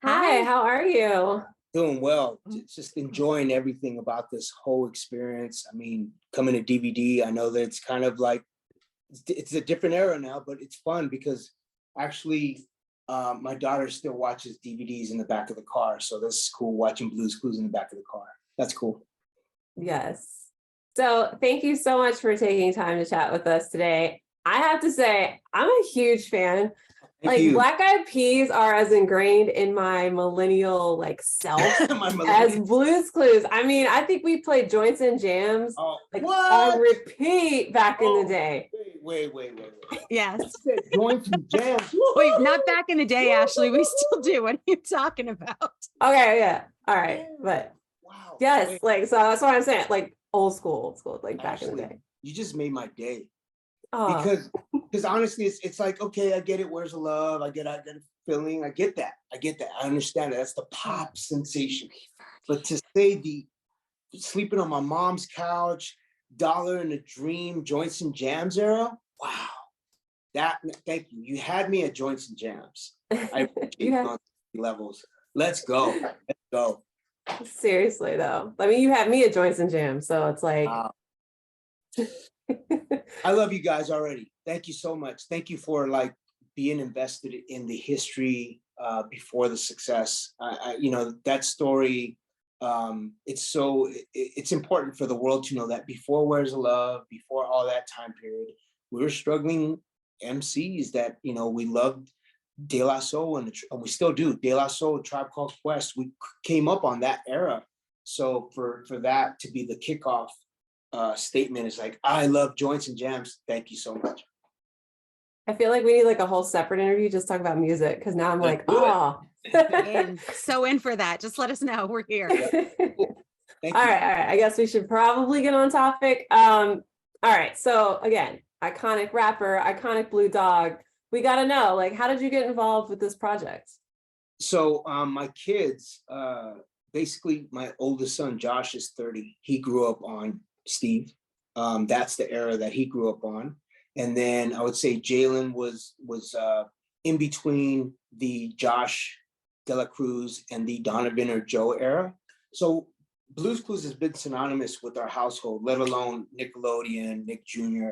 Hi, Hi. how are you? Doing well. Just enjoying everything about this whole experience. I mean, coming to DVD, I know that it's kind of like it's a different era now, but it's fun because actually my daughter still watches DVDs in the back of the car. So this is cool watching Blue's Clues in the back of the car. That's cool. Yes. So thank you so much for taking time to chat with us today. I have to say, I'm a huge fan. Thank you. Black Eyed Peas are as ingrained in my millennial self as Blue's Clues. I mean, I think we played Joints and Jams on repeat back in the day. Wait. Yes. Joints and Jams. Wait, not back in the day, Ashley. We still do. What are you talking about? Okay, yeah. All right. But Wow. yes, so that's what I'm saying. Old school, back Ashley, in the day. You just made my day. Oh. Because honestly, it's like, okay, I get it. Where's the love? I get a feeling. I get that. I understand it. That's the pop sensation. But to say the sleeping on my mom's couch, Dollar in a Dream, Joints and Jams era, wow. Thank you. You had me at Joints and Jams. I appreciate it on levels. Let's go. Seriously though. I mean, you had me at Joints and Jams, so it's like I love you guys already. Thank you so much. Thank you for being invested in the history before the success. That story. It's important for the world to know that before Where's the Love, before all that time period, we were struggling MCs that we loved. De La Soul and we still do. De La Soul, Tribe Called Quest. We came up on that era. So for that to be the kickoff statement is I love Joints and Jams. Thank you so much. I feel like we need a whole separate interview just talk about music because now I'm so in for that. Just let us know. We're here. All right. I guess we should probably get on topic. All right. So again, iconic rapper, iconic Blue Dog. We got to know, how did you get involved with this project? So my kids, basically my oldest son, Josh, is 30. He grew up on Steve. That's the era that he grew up on. And then I would say Jalen was in between the Josh De La Cruz and the Donovan or Joe era. So Blue's Clues has been synonymous with our household, let alone Nickelodeon, Nick Jr.,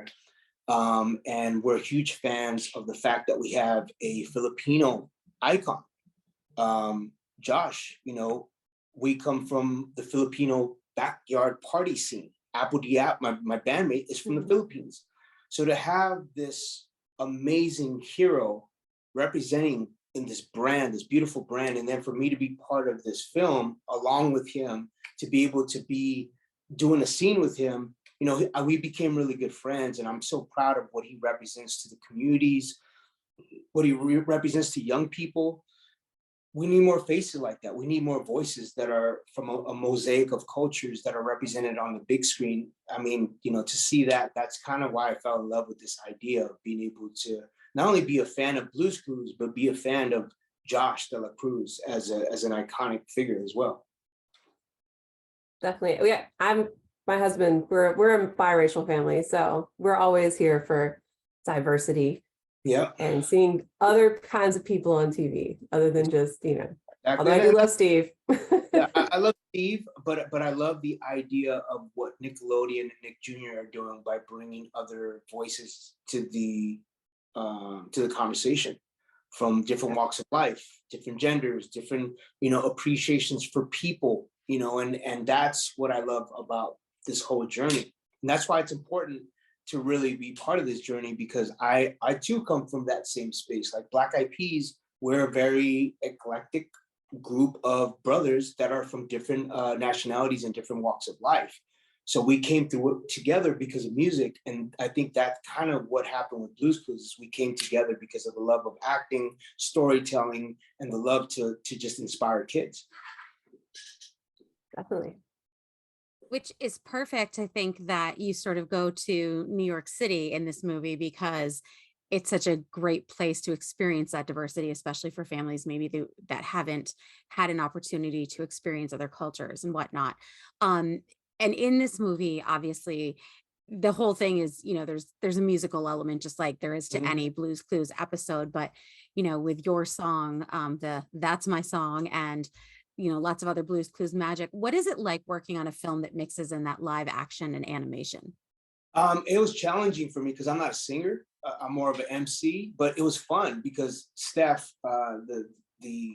and we're huge fans of the fact that we have a Filipino icon. Josh, we come from the Filipino backyard party scene. Apple Diap, my bandmate, is from the Philippines. So to have this amazing hero representing in this brand, this beautiful brand, and then for me to be part of this film along with him, to be able to be doing a scene with him, we became really good friends, and I'm so proud of what he represents to the communities, what he represents to young people. We need more faces like that. We need more voices that are from a mosaic of cultures that are represented on the big screen. I mean, to see that's kind of why I fell in love with this idea of being able to not only be a fan of Blue's Clues, but be a fan of Josh De La Cruz as an iconic figure as well. Definitely. Yeah, my husband, we're a biracial family, so we're always here for diversity. Yeah. And seeing other kinds of people on TV other than just, although I do love Steve. Yeah, I love Steve, but I love the idea of what Nickelodeon and Nick Jr. are doing by bringing other voices to the conversation from different walks of life, different genders, different, appreciations for people, and that's what I love about this whole journey. And that's why it's important to really be part of this journey, because I too come from that same space. Like Black Eyed Peas, we're a very eclectic group of brothers that are from different nationalities and different walks of life. So we came through it together because of music. And I think that's kind of what happened with Blue's Clues, is we came together because of the love of acting, storytelling, and the love to just inspire kids. Definitely. Which is perfect. I think that you sort of go to New York City in this movie because it's such a great place to experience that diversity, especially for families maybe that haven't had an opportunity to experience other cultures and whatnot. And in this movie, obviously, the whole thing is, there's a musical element, just like there is to any Blue's Clues episode, but with your song, That's My Song, and, lots of other Blues Clues magic. What is it like working on a film that mixes in that live action and animation? It was challenging for me because I'm not a singer. I'm more of an MC, but it was fun because Steph, the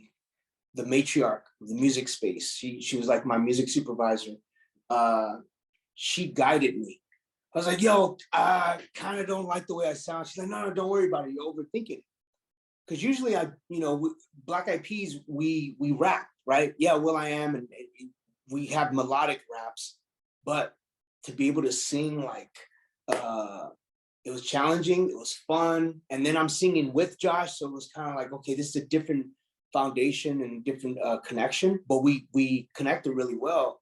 matriarch of the music space, she was like my music supervisor. She guided me. I was like, yo, I kind of don't like the way I sound. She's like, no, don't worry about it. You're overthinking it. Because usually Black Eyed Peas, we rap, right? Yeah, will.i.am, and we have melodic raps, but to be able to sing it was challenging, it was fun. And then I'm singing with Josh, so it was kind of like, okay, this is a different foundation and different connection, but we connected really well.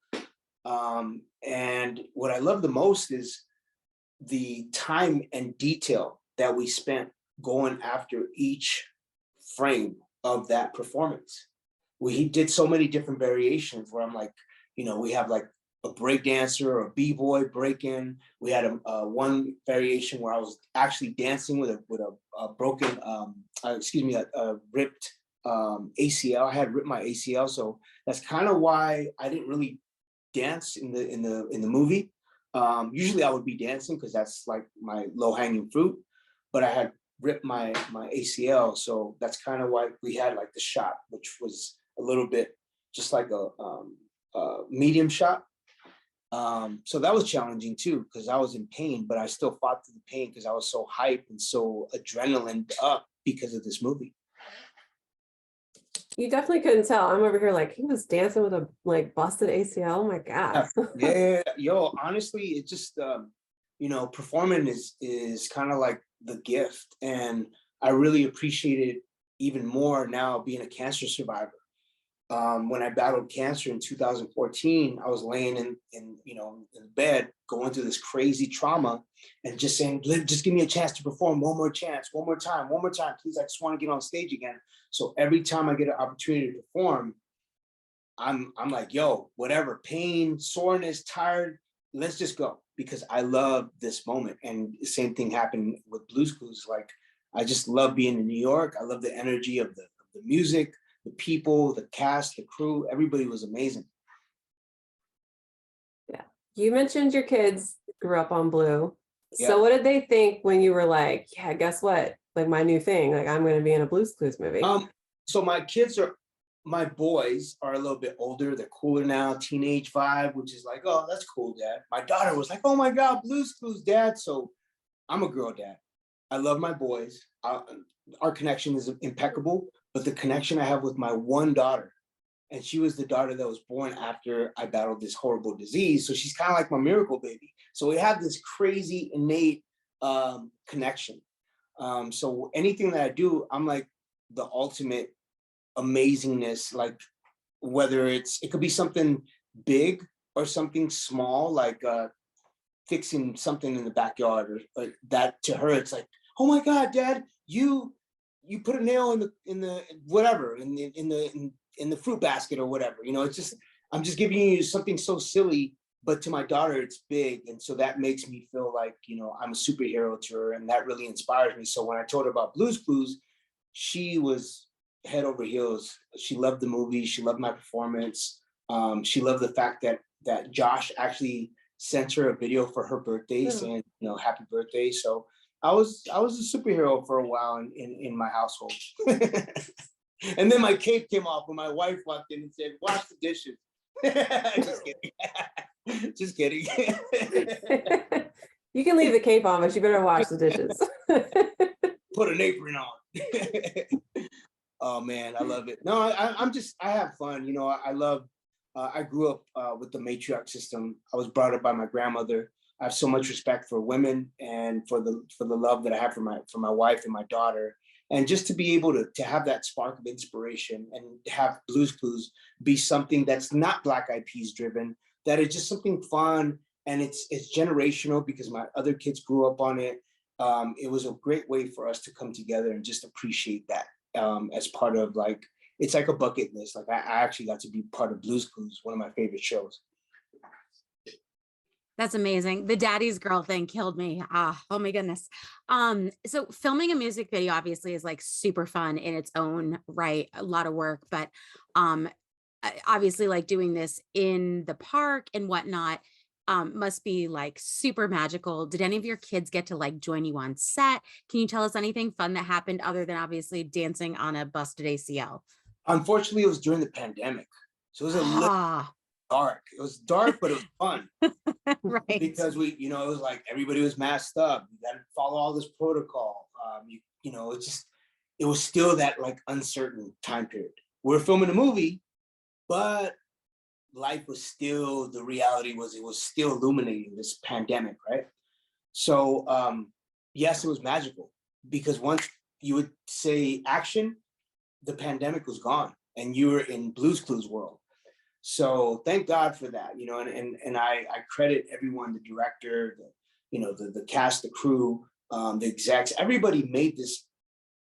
And what I love the most is the time and detail that we spent going after each frame of that performance. We did so many different variations where I'm like, we have like a break dancer or a b-boy break-in. We had a one variation where I was actually dancing with a broken, a ripped ACL. I had ripped my ACL, so that's kind of why I didn't really dance in the movie. Usually I would be dancing because that's like my low-hanging fruit, but I had ripped my ACL, so that's kind of why we had like the shot, which was a little bit just like a medium shot. So that was challenging too, because I was in pain, but I still fought through the pain because I was so hyped and so adrenaline up because of this movie. You definitely couldn't tell. I'm over here like he was dancing with a like busted ACL. Oh my God. Yeah, yo, honestly, it just performing is kind of like the gift, and I really appreciate it even more now being a cancer survivor. When I battled cancer in 2014, I was laying in bed going through this crazy trauma and just saying, just give me a chance to perform, one more chance, one more time, please. I just want to get on stage again. So every time I get an opportunity to perform, I'm like, yo, whatever, pain, soreness, tired, let's just go, because I love this moment. And the same thing happened with Blues Clues. Like, I just love being in New York. I love the energy of the music, the people, the cast, the crew. Everybody was amazing. Yeah. You mentioned your kids grew up on Blue. Yeah. So what did they think when you were like, yeah, guess what? Like my new thing, like I'm going to be in a Blues Clues movie. So my boys are a little bit older. They're cooler now, teenage vibe, which is like, oh, that's cool, Dad. My daughter was like, oh my God, Blues Clues, Dad. So I'm a girl dad. I love my boys. Our connection is impeccable, but the connection I have with my one daughter, and she was the daughter that was born after I battled this horrible disease. So she's kind of like my miracle baby. So we have this crazy innate connection. So anything that I do, I'm like the ultimate amazingness, like whether it could be something big or something small, like fixing something in the backyard, or that to her, it's like, oh my God, Dad, you put a nail in the whatever, in the fruit basket or whatever. It's just, I'm just giving you something so silly, but to my daughter, it's big. And so that makes me feel like, I'm a superhero to her, and that really inspires me. So when I told her about Blues Clues, she was head over heels. She loved the movie. She loved my performance. She loved the fact that Josh actually sent her a video for her birthday saying, happy birthday. So I was a superhero for a while in my household. And then my cape came off when my wife walked in and said, wash the dishes. Just kidding. Just kidding. You can leave the cape on, but you better wash the dishes. Put an apron on. Oh man, I love it. No, I have fun. I love, I grew up with the matriarch system. I was brought up by my grandmother. I have so much respect for women and for the love that I have for my wife and my daughter. And just to be able to have that spark of inspiration and have Blues Clues be something that's not Black Eyed Peas driven, that is just something fun, and it's generational because my other kids grew up on it. It was a great way for us to come together and just appreciate that as part of, like, it's like a bucket list. Like I actually got to be part of Blues Clues, one of my favorite shows. That's amazing. The daddy's girl thing killed me. Oh my goodness. So filming a music video obviously is like super fun in its own right, a lot of work, but um obviously like doing this in the park and whatnot must be like super magical. Did any of your kids get to like join you on set? Can you tell us anything fun that happened other than obviously dancing on a busted ACL? Unfortunately, it was during the pandemic, so it was a little Ah, dark. It was dark, but it was fun right. because we, it was like everybody was masked up. You got to follow all this protocol. It was still that like uncertain time period. We're filming a movie, but life was still, the reality was it was still illuminating this pandemic, right? So yes, it was magical because once you would say action, the pandemic was gone and you were in Blue's Clues world. So thank God for that, and I credit everyone, the director, the cast, the crew, the execs, everybody made this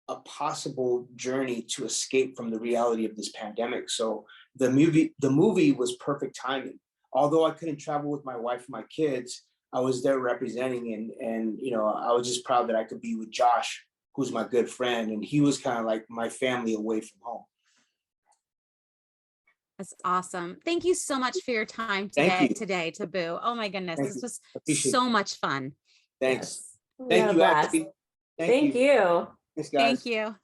a possible journey to escape from the reality of this pandemic. So the movie was perfect timing. Although I couldn't travel with my wife and my kids, I was there representing, and I was just proud that I could be with Josh, who's my good friend, and he was kind of like my family away from home. That's awesome. Thank you so much for your time Thank you. today, Taboo. Oh my goodness, Thank this you. was Appreciate so it. much fun. Thanks. Yes. We had Thank a you, blast. Ashley. Thank you. Thanks, guys. Thank you.